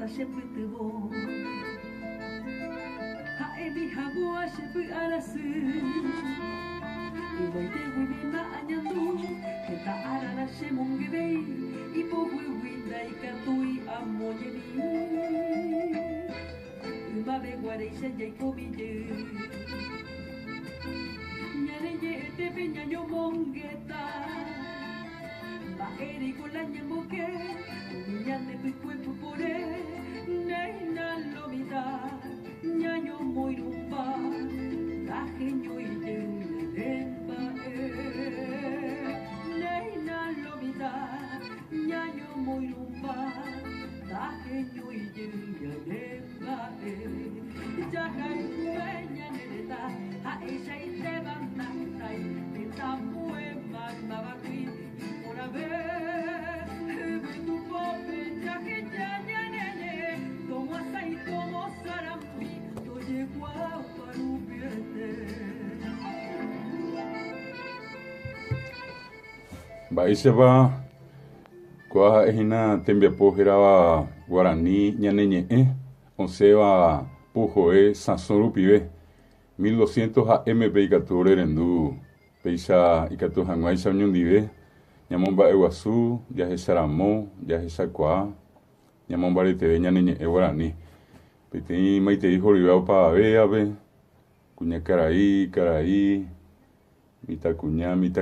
ta shepu tubo haebi hagua shepu arasu ubaite wibina anyandu heta arara shemongibei ipo wiwinda ikatui amoyeni umabe guareisha jaikobiye nyareye etepe nyanyo mongeta baeri kulanya moke nyane bikwepu pore neina lomita nyanyo moirumba tajenyo itemba neina lomita nyanyo moirumba tajenyo itemba jagai kuenya nereta haisha iteba nakai nitamue magmabakwi orabe tu pope jaque nyanene tomo asai tomo sarampi to llegua parupiete Baiseba kwa ehina tembia poherawa guarani nyanenye onseba pujoe sansorupive 1200 AM peikature rendu peisa ikatu hangwaisa nyundive nyamomba eguasu yaje saramo yaje sakwa nyamomba reteve nyanenye guarani peti maite horiwa pa ave kunya karai mita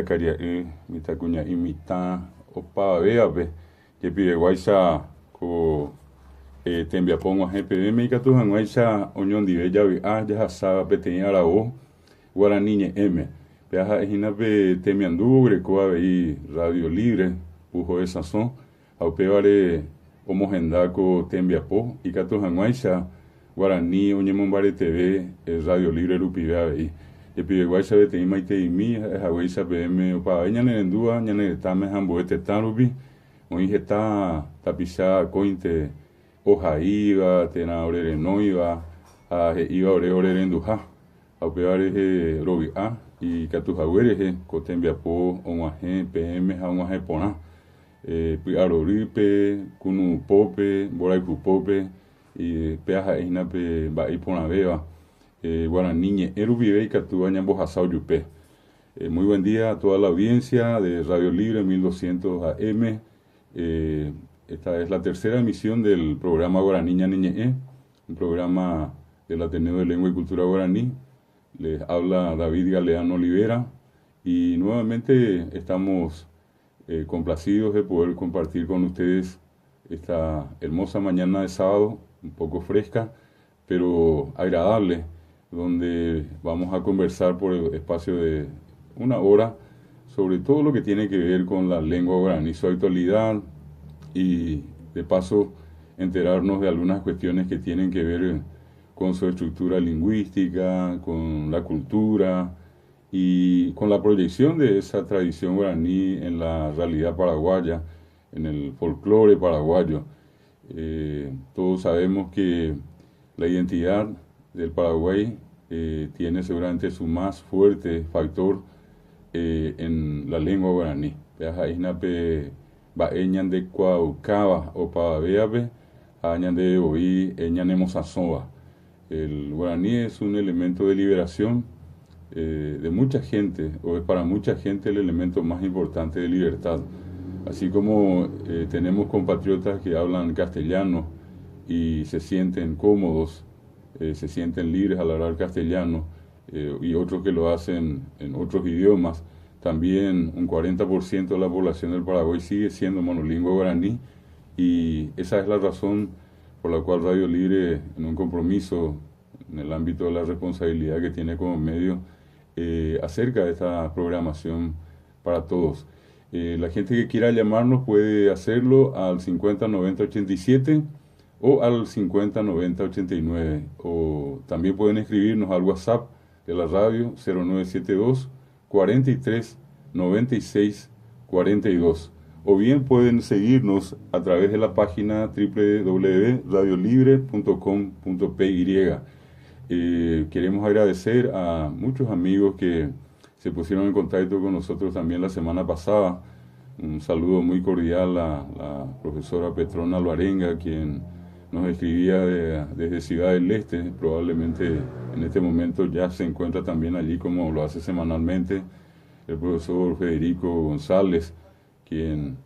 karia mita kunya imita opa ave yepi guaisa ko tembia pongo jepe me ikatu hangwaisa onyondive yavi ya hasa peti arao guarani nye eme Viaja hina pe temiandu grecoa vei Radio Libre pujo esa son au peare homogendaco tembiapo y cato hanguaisa guarani oñemombare TV Radio Libre rupivea vei y pide guaisa vete imaite imi haguaisa pm opa ñane endua ñane tame hamboete tarubi oin heta tapisa cointe hoja iba tena orere no iba a iba orere enduja au peare robi a y catujaguereje cotembia po onguaje pm onguaje pona aroripe kunu pope boraiku pope y peaja ina pe ba ipona beba guaraniñe erubibe y catuba ñambo hasao yupe. Muy buen día a toda la audiencia de Radio Libre 1200 AM. Esta es la tercera emisión del programa Guaraní Ñaneñe, un programa del Ateneo de Lengua y Cultura Guaraní. Les habla David Galeano Olivera y nuevamente estamos complacidos de poder compartir con ustedes esta hermosa mañana de sábado, un poco fresca, pero agradable, donde vamos a conversar por el espacio de una hora sobre todo lo que tiene que ver con la lengua guaraní, su actualidad y de paso enterarnos de algunas cuestiones que tienen que ver con su estructura lingüística, con la cultura y con la proyección de esa tradición guaraní en la realidad paraguaya, en el folclore paraguayo. Todos sabemos que la identidad del Paraguay tiene seguramente su más fuerte factor en la lengua guaraní. Baeñan de Cuaucaba o Pavabeabe, añan de Oí, eñan Mosasoba. El guaraní es un elemento de liberación de mucha gente, o es para mucha gente el elemento más importante de libertad. Así como tenemos compatriotas que hablan castellano y se sienten cómodos, se sienten libres al hablar castellano, y otros que lo hacen en otros idiomas, también un 40% de la población del Paraguay sigue siendo monolingüe guaraní, y esa es la razón por la cual Radio Libre, en un compromiso en el ámbito de la responsabilidad que tiene como medio, acerca de esta programación para todos. La gente que quiera llamarnos puede hacerlo al 509087 o al 509089, o también pueden escribirnos al WhatsApp de la radio 0972 43 96 42, o bien pueden seguirnos a través de la página www.radiolibre.com.py. Queremos agradecer a muchos amigos que se pusieron en contacto con nosotros también la semana pasada. Un saludo muy cordial a la profesora Petrona Luarenga, quien nos escribía desde Ciudad del Este, probablemente en este momento ya se encuentra también allí como lo hace semanalmente el profesor Federico González, quien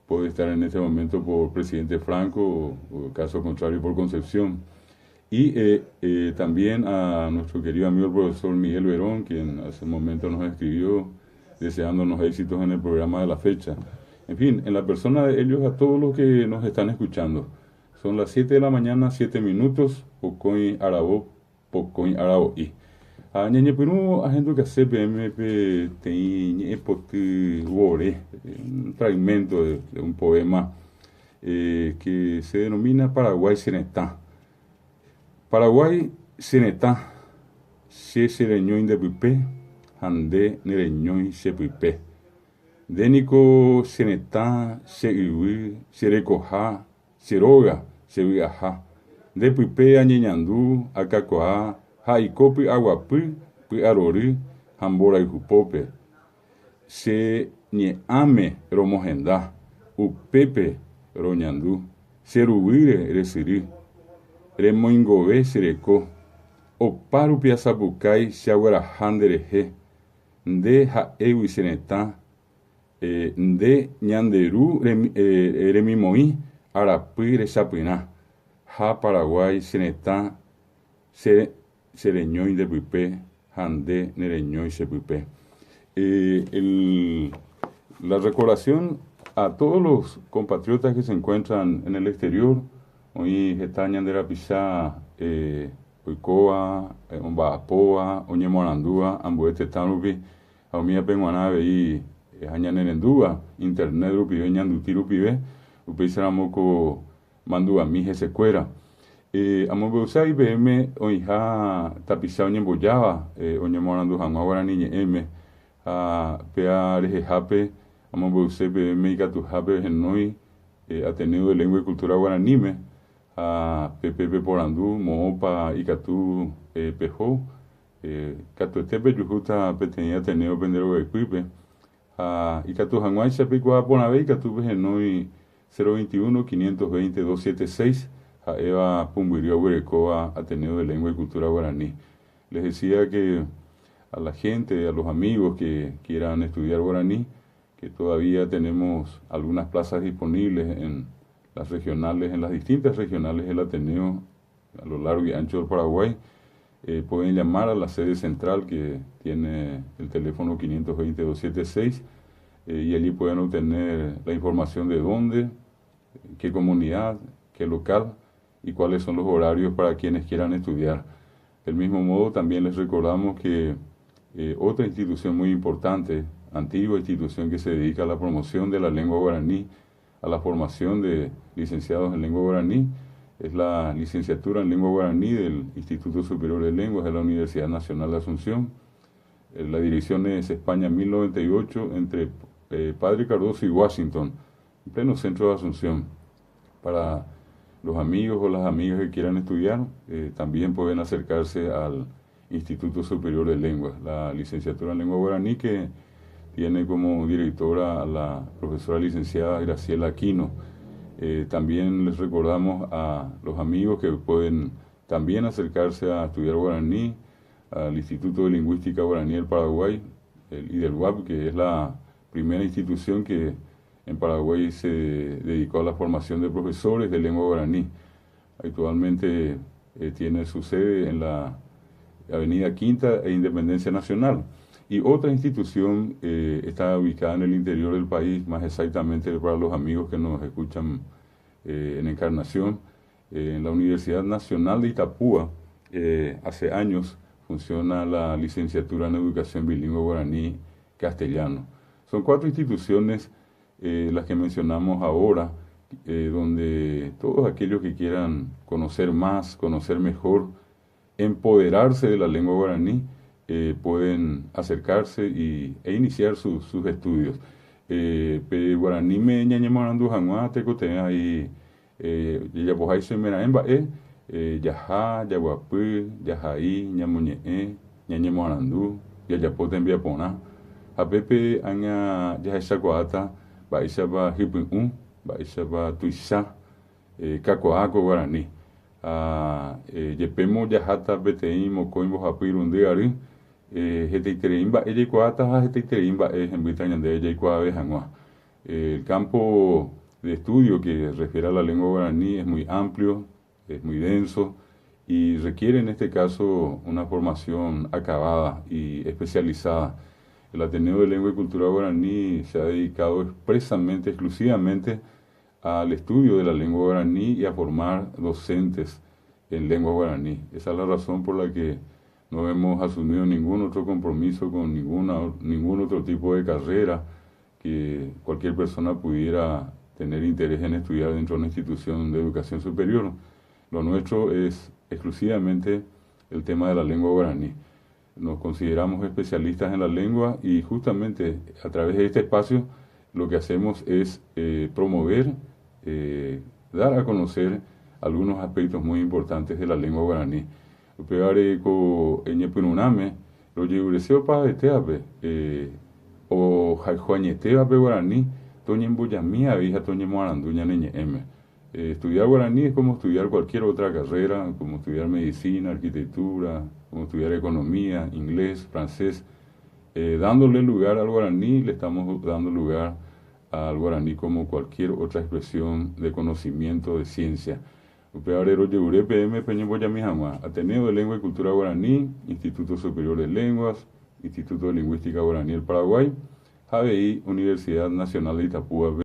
puede estar en este momento por Presidente Franco o caso contrario por Concepción. Y también a nuestro querido amigo el profesor Miguel Verón, quien hace un momento nos escribió deseándonos éxitos en el programa de la fecha. En fin, en la persona de ellos, a todos los que nos están escuchando. Son las 7 de la mañana, 7 minutos, Pocoin Arabo, Pocoin Arabo y. A ñañe peru a gente que hace PMP tiene un fragmento de un poema que se denomina Paraguay Senetá. Paraguay Senetá, se sereñoin de pipe, ande nereñoin se pipe. Dénico Senetá, se iwi, se recoja, se roga, se viaja. De pipe a ñeñandú, a cacoa, haikopi aguapi, pi arori, hambora y jupope. Se ñeame romogenda, upepe roñandú, se rubire resiri. Remoingové sereco, oparu piasabucai se aguarajandereje, de jaewi senetá, de ñanderu remimoi, arapi resapina, ja Paraguay senetá, sereñoin de pipe, jande nereñoin se pipe. La recordación a todos los compatriotas que se encuentran en el exterior. Hoy está ñandera pisá, oikoa, ombaapoa, oñemorandúa, ambuete tanupi, aumía penguanabe y añanerendúa, internet rupive, ñanduti rupive, upeisaramoko mandúa mije secuera. Amobeusa IBM, oija tapisa oñemboyaba, oñemorandúa hangua guarani ñeeme, pea rejejape, amobeusa IBM ikatujape genoi, Ateneo de Lengua y Cultura Guaranime, a Pepe Porandú, Moopa, Icatú, Pejó, Catuetepe, Yujuta, Petenía, Ateneo, Pendero, Equipe, a Icatú, Janguay, Chapicua, Ponavé, Icatú, Genoi, 021-520-276, a Eva Pumbuirio, Huerecoa, Ateneo de Lengua y Cultura Guaraní. Les decía que a la gente, a los amigos que quieran estudiar guaraní, que todavía tenemos algunas plazas disponibles en las regionales, en las distintas regionales del Ateneo a lo largo y ancho del Paraguay. Pueden llamar a la sede central que tiene el teléfono 520-276 y allí pueden obtener la información de dónde, qué comunidad, qué local y cuáles son los horarios para quienes quieran estudiar. Del mismo modo, también les recordamos que otra institución muy importante, antigua institución que se dedica a la promoción de la lengua guaraní, a la formación de licenciados en lengua guaraní, es la licenciatura en lengua guaraní del Instituto Superior de Lenguas de la Universidad Nacional de Asunción. La dirección es España 1098 entre Padre Cardoso y Washington, en pleno centro de Asunción. Para los amigos o las amigas que quieran estudiar, también pueden acercarse al Instituto Superior de Lenguas, la licenciatura en lengua guaraní, que tiene como directora a la profesora licenciada Graciela Aquino. También les recordamos a los amigos que pueden también acercarse a estudiar guaraní al Instituto de Lingüística Guaraní del Paraguay, el IDELWAP, que es la primera institución que en Paraguay se dedicó a la formación de profesores de lengua guaraní. Actualmente tiene su sede en la Avenida Quinta e Independencia Nacional. Y otra institución está ubicada en el interior del país, más exactamente para los amigos que nos escuchan en Encarnación, en la Universidad Nacional de Itapúa. Hace años funciona la licenciatura en Educación Bilingüe Guaraní Castellano. Son 4 instituciones las que mencionamos ahora, donde todos aquellos que quieran conocer más, conocer mejor, empoderarse de la lengua guaraní, pueden acercarse e iniciar sus estudios. Guaraní me ñañemorandu hangua tecote ahí yapohai semera emba yaha yaguapi yahaí ñamuñe ñañemorandu yayapote enviapona apepe aña yahaixakuata baixaba hipun baixaba tuixa cacoaco guaraní. Yepemo yahata beteim mocoimbo japirundiari heteitereimba ella cuata heteitereimba en ñande ella cuave hangua. El campo de estudio que refiere a la lengua guaraní es muy amplio, es muy denso y requiere en este caso una formación acabada y especializada. El Ateneo de Lengua y Cultura Guaraní se ha dedicado expresamente, exclusivamente al estudio de la lengua guaraní y a formar docentes en lengua guaraní. Esa es la razón por la que no hemos asumido ningún otro compromiso con ningún otro tipo de carrera que cualquier persona pudiera tener interés en estudiar dentro de una institución de educación superior. Lo nuestro es exclusivamente el tema de la lengua guaraní. Nos consideramos especialistas en la lengua y justamente a través de este espacio lo que hacemos es promover, dar a conocer algunos aspectos muy importantes de la lengua guaraní. Pegareco eñepinuname, lo llegureseo para eteape, o jaijuañeteape guaraní, toñen boyamía, vija toñen moaranduña neñe m. Estudiar guaraní es como estudiar cualquier otra carrera, como estudiar medicina, arquitectura, como estudiar economía, inglés, francés. Dándole lugar al guaraní, le estamos dando lugar al guaraní como cualquier otra expresión de conocimiento, de ciencia. Ateneo de Lengua y Cultura Guaraní, Instituto Superior de Lenguas, Instituto de Lingüística Guaraní del Paraguay, ABI, Universidad Nacional de Itapúa.